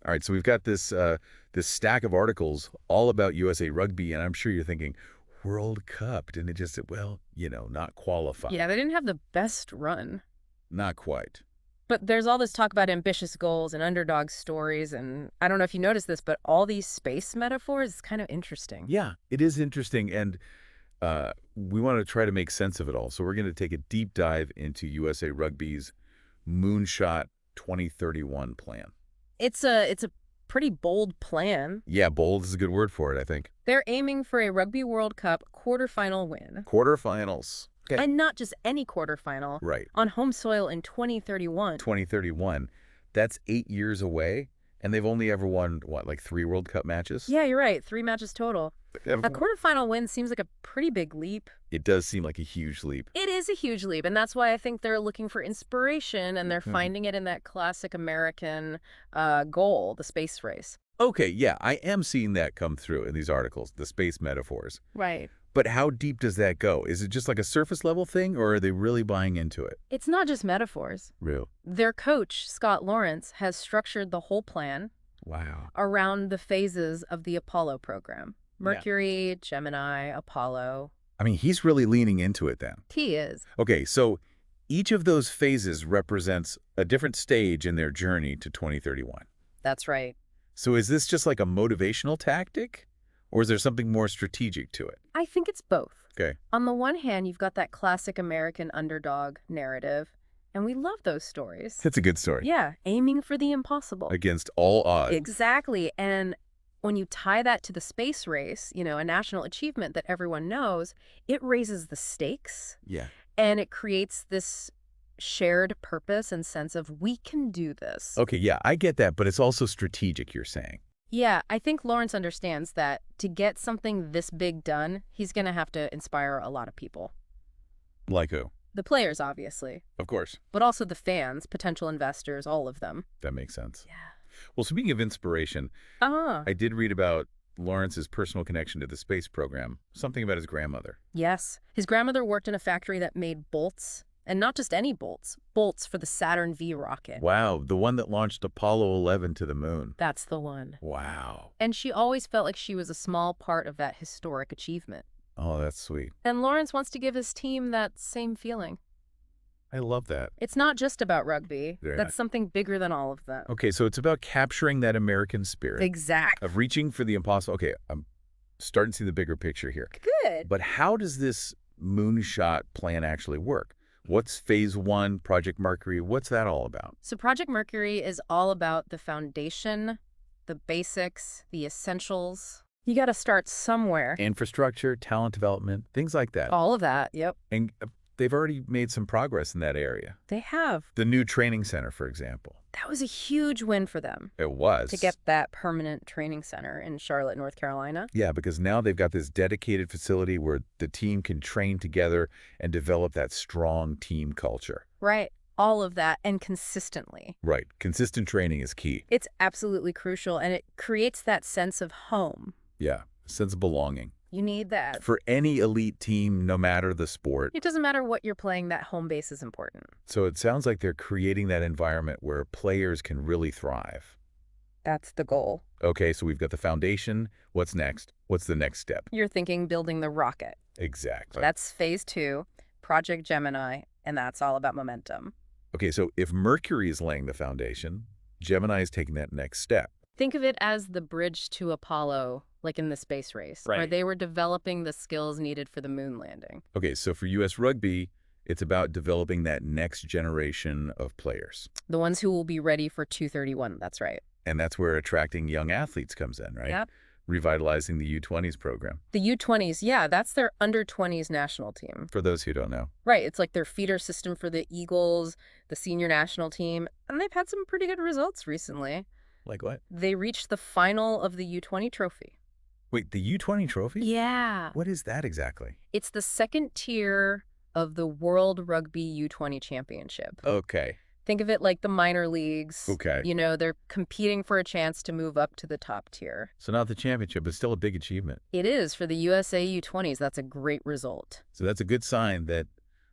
All right, so we've got this stack of articles all about USA Rugby, and I'm sure you're thinking, World Cup, didn't it just, well, not qualify. Yeah, they didn't have the best run. Not quite. But there's all this talk about ambitious goals and underdog stories, and I don't know if you noticed this, but all these space metaphors is kind of interesting. Yeah, it is interesting, and we want to try to make sense of it all. So we're going to take a deep dive into USA Rugby's Moonshot 2031 plan. It's a pretty bold plan. Yeah, bold is a good word for it, I think. They're aiming for a Rugby World Cup quarterfinal win. Quarterfinals. Okay. And not just any quarterfinal. Right. On home soil in 2031. 2031. That's 8 years away, and they've only ever won, what, like 3 World Cup matches? Yeah, you're right. 3 matches total. A quarterfinal win seems like a pretty big leap. It does seem like a huge leap. It is a huge leap, and that's why I think they're looking for inspiration, and they're finding it in that classic American goal, the space race. Okay, yeah, I am seeing that come through in these articles, the space metaphors. Right. But how deep does that go? Is it just like a surface level thing, or are they really buying into it? It's not just metaphors. Real. Their coach, Scott Lawrence, has structured the whole plan Wow. around the phases of the Apollo program. Mercury, Gemini, Apollo. I mean, he's really leaning into it then. He is. Okay, so each of those phases represents a different stage in their journey to 2031. That's right. So is this just like a motivational tactic, or is there something more strategic to it? I think it's both. Okay. On the one hand, you've got that classic American underdog narrative, and we love those stories. It's a good story. Yeah, aiming for the impossible. Against all odds. Exactly. And when you tie that to the space race, a national achievement that everyone knows, it raises the stakes. Yeah. And it creates this shared purpose and sense of we can do this. Okay, yeah, I get that, but it's also strategic, you're saying. Yeah, I think Lawrence understands that to get something this big done, he's going to have to inspire a lot of people. Like who? The players, obviously. Of course. But also the fans, potential investors, all of them. That makes sense. Yeah. Well, speaking of inspiration, I did read about Lawrence's personal connection to the space program, something about his grandmother. Yes. His grandmother worked in a factory that made bolts, and not just any bolts, bolts for the Saturn V rocket. Wow, the one that launched Apollo 11 to the moon. That's the one. Wow. And she always felt like she was a small part of that historic achievement. Oh, that's sweet. And Lawrence wants to give his team that same feeling. I love that. It's not just about rugby. Yeah. That's something bigger than all of that. Okay, so it's about capturing that American spirit. Exactly. Of reaching for the impossible. Okay, I'm starting to see the bigger picture here. Good. But how does this Moonshot plan actually work? What's phase 1, Project Mercury? What's that all about? So Project Mercury is all about the foundation, the basics, the essentials. You got to start somewhere. Infrastructure, talent development, things like that. All of that, yep. And they've already made some progress in that area. They have. The new training center, for example. That was a huge win for them. It was. To get that permanent training center in Charlotte, North Carolina. Yeah, because now they've got this dedicated facility where the team can train together and develop that strong team culture. Right. All of that, and consistently. Right. Consistent training is key. It's absolutely crucial, and it creates that sense of home. Yeah, sense of belonging. You need that. For any elite team, no matter the sport. It doesn't matter what you're playing, that home base is important. So it sounds like they're creating that environment where players can really thrive. That's the goal. Okay, so we've got the foundation. What's next? What's the next step? You're thinking building the rocket. Exactly. That's phase 2, Project Gemini, and that's all about momentum. Okay, so if Mercury is laying the foundation, Gemini is taking that next step. Think of it as the bridge to Apollo, like in the space race, where they were developing the skills needed for the moon landing. Okay, so for U.S. Rugby, it's about developing that next generation of players. The ones who will be ready for 231, that's right. And that's where attracting young athletes comes in, right? Yep. Revitalizing the U20s program. The U20s, yeah, that's their under-20s national team. For those who don't know. Right, it's like their feeder system for the Eagles, the senior national team, and they've had some pretty good results recently. Like what? They reached the final of the U20 trophy. Wait, the U20 trophy? Yeah. What is that exactly? It's the second tier of the World Rugby U20 Championship. Okay. Think of it like the minor leagues. Okay. They're competing for a chance to move up to the top tier. So not the championship, but still a big achievement. It is. For the USA U20s, that's a great result. So that's a good sign that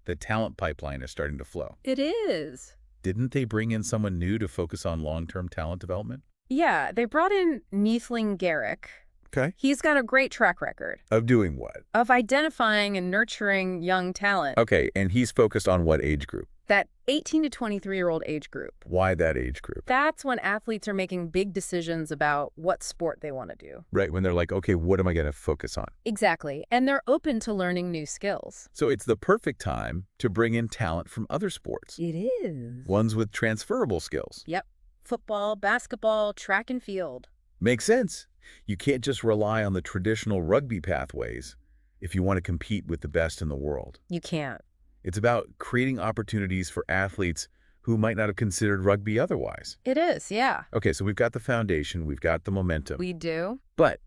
the talent pipeline is starting to flow. It is. Didn't they bring in someone new to focus on long-term talent development? Yeah, they brought in Neithling Garrick. Okay. He's got a great track record Of doing what? of identifying and nurturing young talent. Okay, and he's focused on what age group? That 18 to 23-year-old age group. Why that age group? That's when athletes are making big decisions about what sport they want to do. Right, when they're like, okay, what am I going to focus on? Exactly. And they're open to learning new skills. So it's the perfect time to bring in talent from other sports. It is. Ones with transferable skills. Yep. Football, basketball, track and field. Makes sense. You can't just rely on the traditional rugby pathways if you want to compete with the best in the world. You can't. It's about creating opportunities for athletes who might not have considered rugby otherwise. It is, yeah. Okay, so we've got the foundation, we've got the momentum. We do. But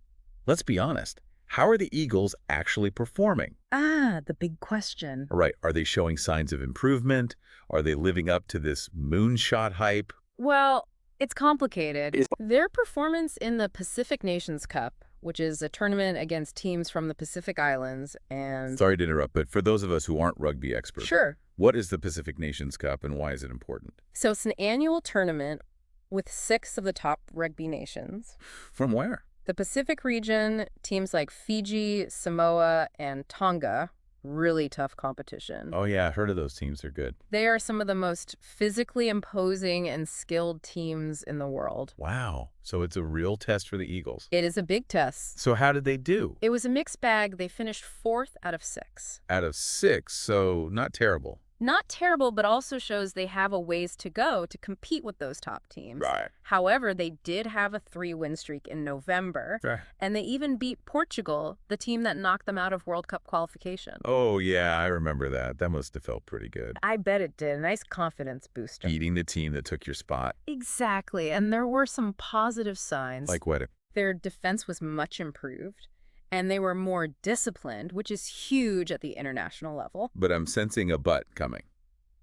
let's be honest. How are the Eagles actually performing? The big question. All right, are they showing signs of improvement? Are they living up to this moonshot hype? Well, it's complicated. Their performance in the Pacific Nations Cup, which is a tournament against teams from the Pacific Islands, and... Sorry to interrupt, but for those of us who aren't rugby experts, Sure. what is the Pacific Nations Cup and why is it important? So it's an annual tournament with 6 of the top rugby nations. From where? The Pacific region, teams like Fiji, Samoa, and Tonga, really tough competition. Oh yeah, I heard of those teams. They're good. They are some of the most physically imposing and skilled teams in the world. Wow. So it's a real test for the Eagles. It is a big test. So how did they do? It was a mixed bag. They finished 4th out of 6. Out of 6, so not terrible. Not terrible, but also shows they have a ways to go to compete with those top teams. Right. However, they did have a 3-win streak in November, Right. and they even beat Portugal, the team that knocked them out of World Cup qualification. Oh yeah, I remember that. That must have felt pretty good. I bet it did. A nice confidence booster. Beating the team that took your spot. Exactly, and there were some positive signs. Like what? Their defense was much improved, and they were more disciplined, which is huge at the international level. But I'm sensing a but coming.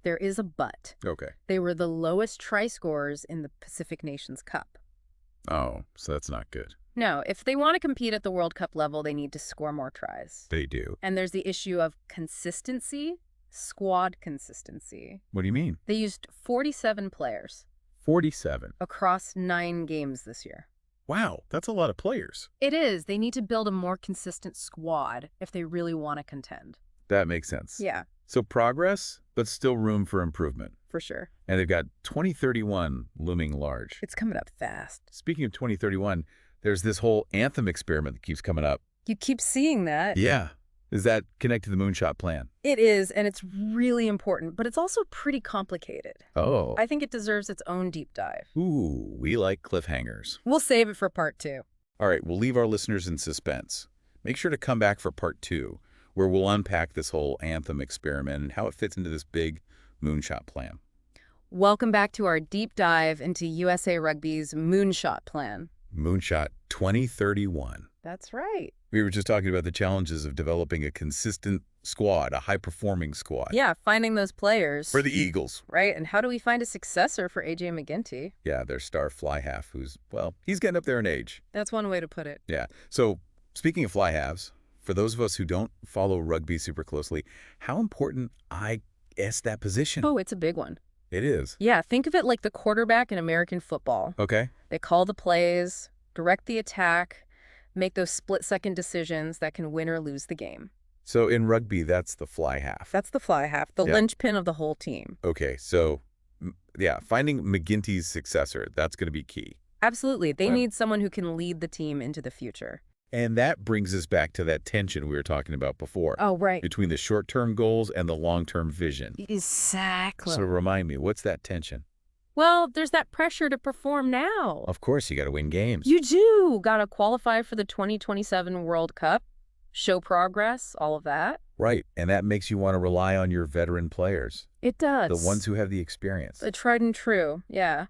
There is a but. Okay. They were the lowest try scorers in the Pacific Nations Cup. Oh, so that's not good. No, if they want to compete at the World Cup level, they need to score more tries. They do. And there's the issue of consistency, squad consistency. What do you mean? They used 47 players 47. across 9 games this year. Wow, that's a lot of players. It is. They need to build a more consistent squad if they really want to contend. That makes sense. Yeah, So progress, but still room for improvement. for sure. And they've got 2031 looming large. It's coming up fast. Speaking of 2031, there's this whole anthem experiment that keeps coming up. You keep seeing that. Yeah. Is that connected to the Moonshot plan? It is, and it's really important, but it's also pretty complicated. Oh. I think it deserves its own deep dive. Ooh, we like cliffhangers. We'll save it for part 2. All right, we'll leave our listeners in suspense. Make sure to come back for part 2, where we'll unpack this whole anthem experiment and how it fits into this big Moonshot plan. Welcome back to our deep dive into USA Rugby's Moonshot plan. Moonshot 2031. That's right. We were just talking about the challenges of developing a consistent squad, a high-performing squad. Yeah, finding those players. For the Eagles. Right, and how do we find a successor for A.J. McGinty? Yeah, their star fly half who's, well, he's getting up there in age. That's one way to put it. Yeah. So, speaking of fly halves, for those of us who don't follow rugby super closely, how important is that position? Oh, it's a big one. It is. Yeah, think of it like the quarterback in American football. Okay. They call the plays, direct the attack, make those split-second decisions that can win or lose the game. So in rugby, that's the fly half. That's the fly half, the Yeah. linchpin of the whole team. Okay, so yeah, finding McGinty's successor, that's going to be key. Absolutely. They Right. need someone who can lead the team into the future. And that brings us back to that tension we were talking about before. Oh, right. Between the short-term goals and the long-term vision. Exactly. So remind me, what's that tension? Well, there's that pressure to perform now. Of course, you got to win games. You do. Got to qualify for the 2027 World Cup, show progress, all of that. Right, and that makes you want to rely on your veteran players. It does. The ones who have the experience. The tried and true, yeah.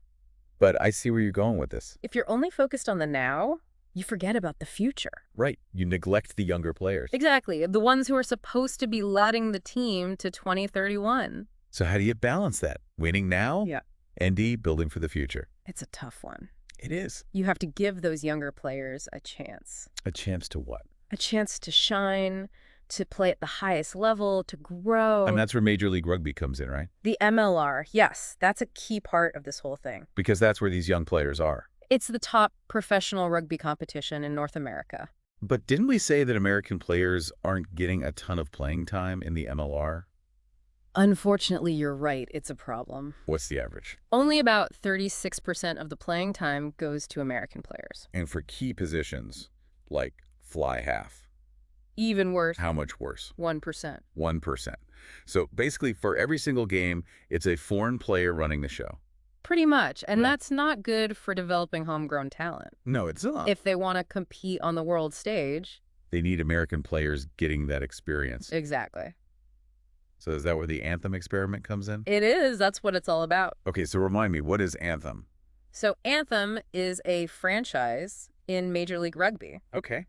But I see where you're going with this. If you're only focused on the now, you forget about the future. Right, you neglect the younger players. Exactly. The ones who are supposed to be leading the team to 2031. So how do you balance that? Winning now? Yeah. And building for the future. It's a tough one. It is. You have to give those younger players a chance. A chance to what? A chance to shine, to play at the highest level, to grow. And that's where Major League Rugby comes in, right? The MLR, yes, that's a key part of this whole thing. Because that's where these young players are. It's the top professional rugby competition in North America. But didn't we say that American players aren't getting a ton of playing time in the MLR? Unfortunately, you're right, it's a problem. What's the average? Only about 36% of the playing time goes to American players. And for key positions, like fly half, Even worse, how much worse? 1%. 1%. So basically, for every single game, it's a foreign player running the show. Pretty much, and Yeah. that's not good for developing homegrown talent. No, it's not. If they want to compete on the world stage. They need American players getting that experience. Exactly. So is that where the Anthem experiment comes in? It is, that's what it's all about. Okay, so remind me, what is Anthem? So Anthem is a franchise in Major League Rugby, Okay.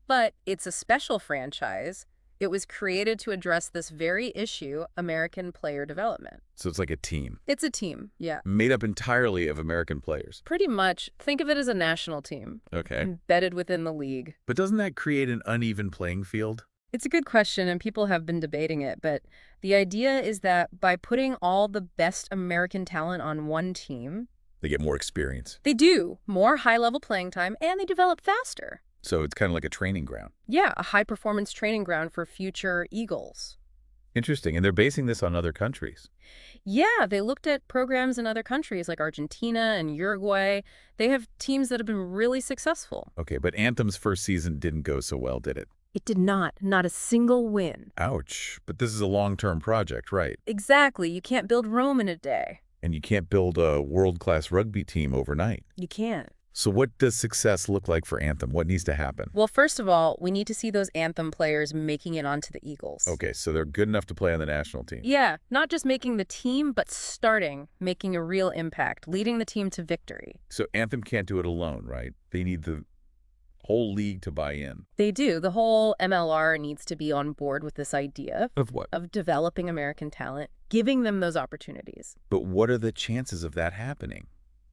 but it's a special franchise. It was created to address this very issue, American player development. So it's like a team It's a team, yeah. made up entirely of American players. Pretty much, think of it as a national team, Okay. embedded within the league. But doesn't that create an uneven playing field? It's a good question, and people have been debating it, but the idea is that by putting all the best American talent on one team, They get more experience. they do more high-level playing time, and they develop faster. So it's kind of like a training ground. Yeah, a high-performance training ground for future Eagles. Interesting. And they're basing this on other countries. Yeah, they looked at programs in other countries like Argentina and Uruguay. They have teams that have been really successful. Okay, but Anthem's first season didn't go so well, did it? It did not a single win. Ouch. But this is a long-term project, right? Exactly, you can't build Rome in a day. And you can't build a world-class rugby team overnight. You can't. So what does success look like for Anthem? What needs to happen? Well, first of all, we need to see those Anthem players making it onto the Eagles. Okay, so they're good enough to play on the national team. Yeah, not just making the team, but making a real impact, leading the team to victory. So Anthem can't do it alone, right? They need the whole league to buy in. They do. The whole MLR needs to be on board with this idea Of what? of developing American talent, giving them those opportunities. But what are the chances of that happening?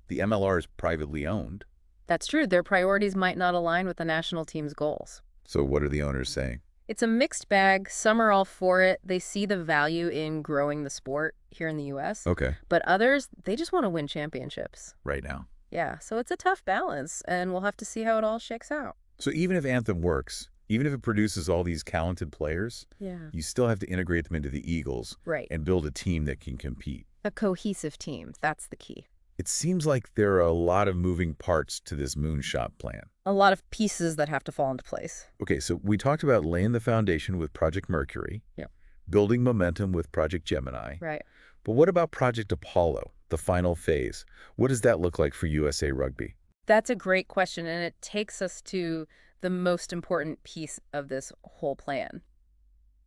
The MLR is privately owned. That's true. Their priorities might not align with the national team's goals. So what are the owners saying? It's a mixed bag. Some are all for it. They see the value in growing the sport here in the U.S. Okay, But others, they just want to win championships. right now. Yeah, so it's a tough balance, and we'll have to see how it all shakes out. So even if Anthem works, even if it produces all these talented players, Yeah. you still have to integrate them into the Eagles Right. and build a team that can compete. A cohesive team. That's the key. It seems like there are a lot of moving parts to this Moonshot plan. A lot of pieces that have to fall into place. Okay, so we talked about laying the foundation with Project Mercury, Yep. building momentum with Project Gemini. Right. But what about Project Apollo, the final phase? What does that look like for USA Rugby? That's a great question, and it takes us to the most important piece of this whole plan.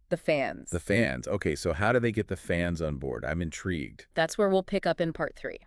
The fans. The fans. Okay, so how do they get the fans on board? I'm intrigued. That's where we'll pick up in part 3.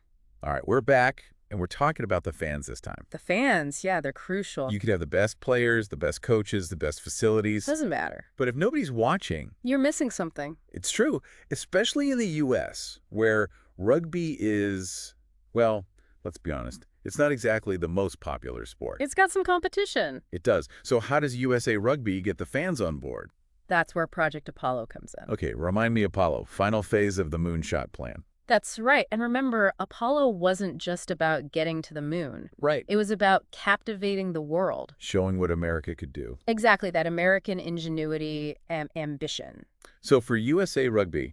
All right, we're back, and we're talking about the fans this time. The fans, yeah, they're crucial. You could have the best players, the best coaches, the best facilities. Doesn't matter. But if nobody's watching, You're missing something. it's true, especially in the U.S., where rugby is, well, let's be honest, it's not exactly the most popular sport. It's got some competition. It does. So how does USA Rugby get the fans on board? That's where Project Apollo comes in. Okay, remind me, Apollo, final phase of the Moonshot plan. That's right. And remember, Apollo wasn't just about getting to the moon. Right. It was about captivating the world. Showing what America could do. Exactly, that American ingenuity and ambition. So for USA Rugby,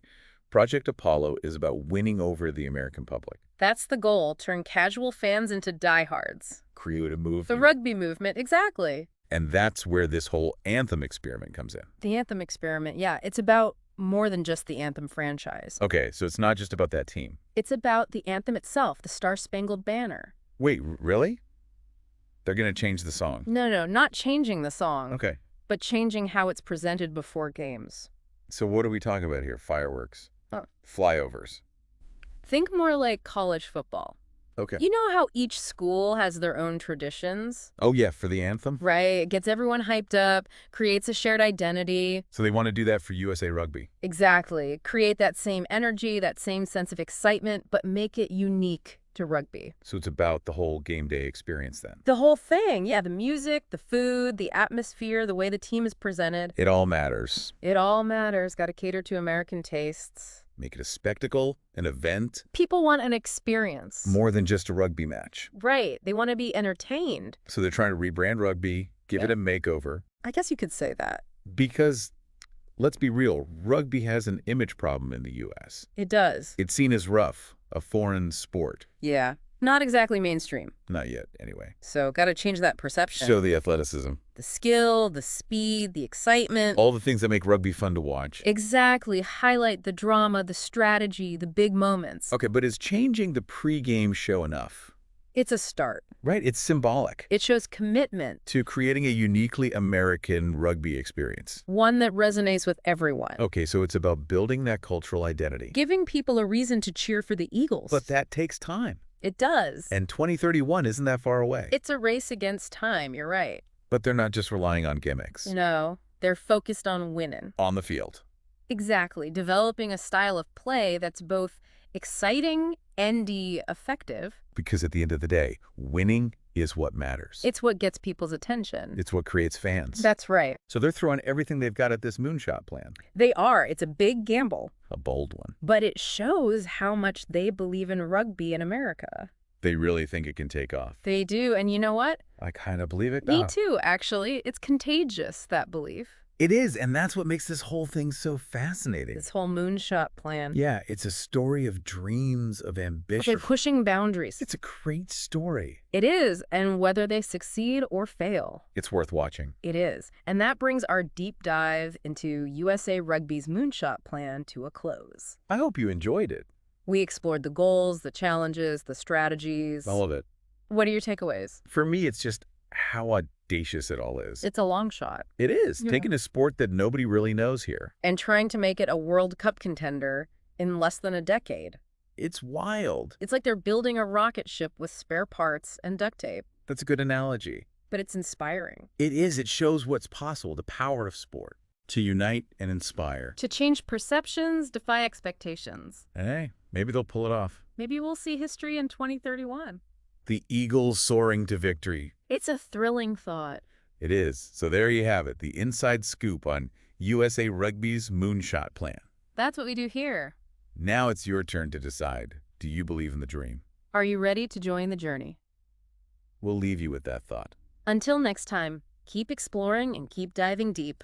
Project Apollo is about winning over the American public. That's the goal, turn casual fans into diehards. Create a movement. The rugby movement, exactly. And that's where this whole Anthem experiment comes in. The Anthem experiment, yeah, it's about more than just the Anthem franchise. Okay, so it's not just about that team. It's about the anthem itself, the Star-Spangled Banner. Wait, really? They're going to change the song? No, not changing the song, Okay. but changing how it's presented before games. So what are we talking about here? Fireworks? Oh. Flyovers? Think more like college football. Okay. You know how each school has their own traditions, Oh, yeah, for the anthem? right? It gets everyone hyped up, creates a shared identity. So they want to do that for USA Rugby. Exactly. Create that same energy, that same sense of excitement, but make it unique to rugby. So it's about the whole game day experience then. The whole thing, yeah, the music, the food, the atmosphere, the way the team is presented. It all matters. It all matters. Got to cater to American tastes. make it a spectacle, an event, People want an experience. more than just a rugby match. Right. They want to be entertained. So they're trying to rebrand rugby, give it a makeover, I guess you could say that. because let's be real, rugby has an image problem in the U.S. It does. It's seen as rough, a foreign sport. Yeah. Not exactly mainstream. Not yet, anyway. So got to change that perception. Show the athleticism. The skill, the speed, the excitement. All the things that make rugby fun to watch. Exactly. Highlight the drama, the strategy, the big moments. Okay, but is changing the pregame show enough? It's a start. Right? It's symbolic It shows commitment. to creating a uniquely American rugby experience. One that resonates with everyone. Okay, so it's about building that cultural identity. Giving people a reason to cheer for the Eagles. But that takes time. It does. And 2031 isn't that far away. It's a race against time, you're right. But they're not just relying on gimmicks. No, they're focused on winning. On the field. Exactly. Developing a style of play that's both exciting and effective. Because at the end of the day, winning is what matters. It's what gets people's attention. It's what creates fans. That's right. So they're throwing everything they've got at this Moonshot plan. They are. It's a big gamble. A bold one. But it shows how much they believe in rugby in America. They really think it can take off. They do. And you know what? I kind of believe it Me now. too, actually. It's contagious, that belief. It is, and that's what makes this whole thing so fascinating. This whole Moonshot plan. Yeah, it's a story of dreams, of ambition. They're pushing boundaries. It's a great story. It is. And whether they succeed or fail, It's worth watching. it is. And that brings our deep dive into USA Rugby's Moonshot plan to a close. I hope you enjoyed it. We explored the goals, the challenges, the strategies. All of it. What are your takeaways? For me, it's just how audacious it all is. It's a long shot. It is. Yeah. Taking a sport that nobody really knows here. And trying to make it a World Cup contender in less than a decade. It's wild. It's like they're building a rocket ship with spare parts and duct tape. That's a good analogy. But it's inspiring. It is. It shows what's possible, the power of sport. To unite and inspire. To change perceptions, defy expectations. And hey, maybe they'll pull it off. Maybe we'll see history in 2031. The Eagles soaring to victory. It's a thrilling thought. It is. So there you have it, the inside scoop on USA Rugby's Moonshot plan. That's what we do here. Now it's your turn to decide. Do you believe in the dream? Are you ready to join the journey? We'll leave you with that thought. Until next time, keep exploring and keep diving deep.